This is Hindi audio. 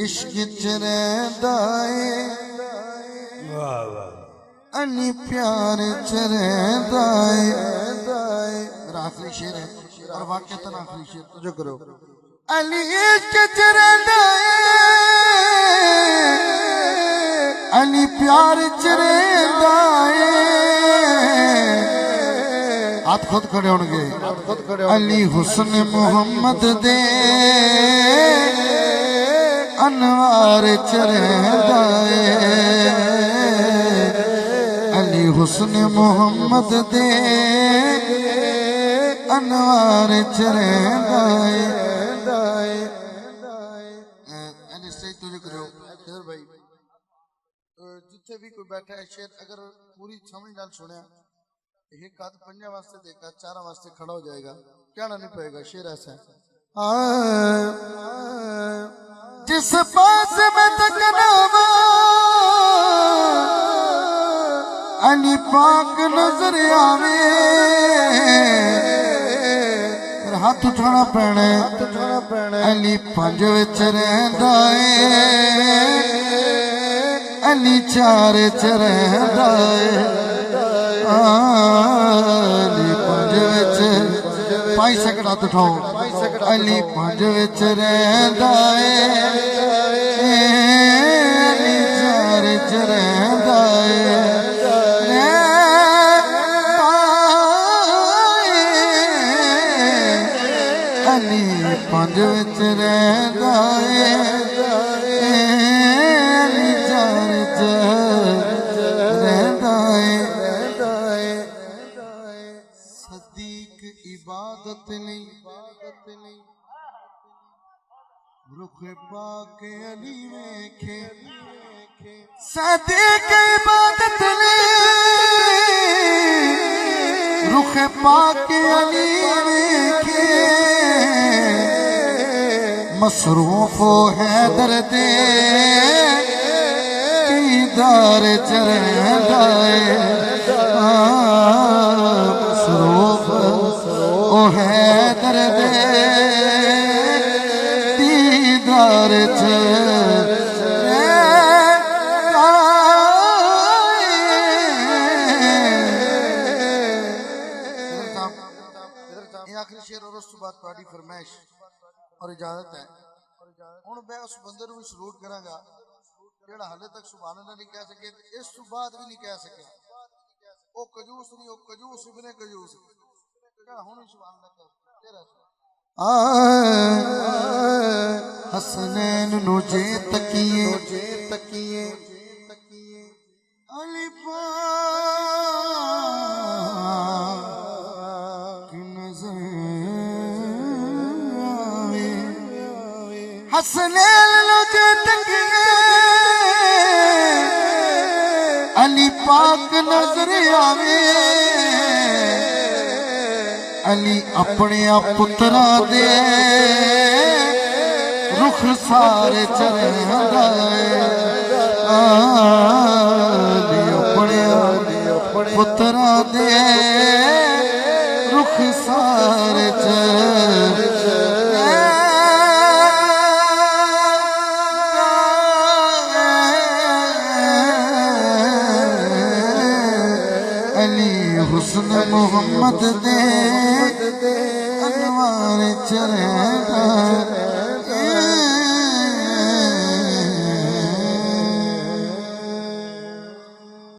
इश्क च रहंदा है अली प्यार च रहंदा है। मेरा आखिरी शेर है और वाक़अतन आखिरी शेर तुझे करो। अली इश्क च रहंदा है अली प्यार च रहंदा है। हाथ खुद खड़े होंगे। अली हुस्न मोहम्मद दे अनवार च रहंदा है। अली हुस्न मोहम्मद दे अनवार च रहंदा है। भाई जिथे भी कोई बैठा है शेर अगर पूरी समझ नाल सुनिया एक आध पंजा वास्ते देखा चारा वास्ते खड़ा हो जाएगा, कहना नहीं पड़ेगा। शेर ऐसा है जिस पास में तकना अली पाक नजर आवे। हाथ उठाना पैना अली पंज विच रहिंदा है अली चार च रहिंदा है। अली पंज विच 5 सेकंड हाथ उठाओ। अली पंज विच रहिंदा है अली चार च रहिंदा है। अली पंज विच रहिंदा है अली चार च रहिंदा है। सदीक इबादत नहीं रुख पाक अली वेखे। सदीक इबादत नहीं रुख पाक अली वेखे। मसरूफ हैदर दे दीदार च रहंदा है। मसरूफ ओ हैदर दे दीदार च रहंदा है। आखिरी शेर और उस बाद तुम्हारी फरमाइश और इजाजत है। हुण मैं उस बंदे नूं भी सलूट करांगा जेड़ा हाले तक सुभान अल्लाह नहीं कह सके, इस तो बाद भी नहीं कह सके। ओ कजूस नहीं, ओ कजूस इब्ने कजूस हुण सुभान अल्लाह कह तेरा हसनैन नु जे तकिए अली पाक नजर हसनैन नु जे तकिए अली पाक नजर आवे। अली अपने पुत्रा दे रुख सारे च रहंदा है। अली अपने पुत्रा दे रुख सारे च हुस्न मोहम्मद दे अनवार च रहंदा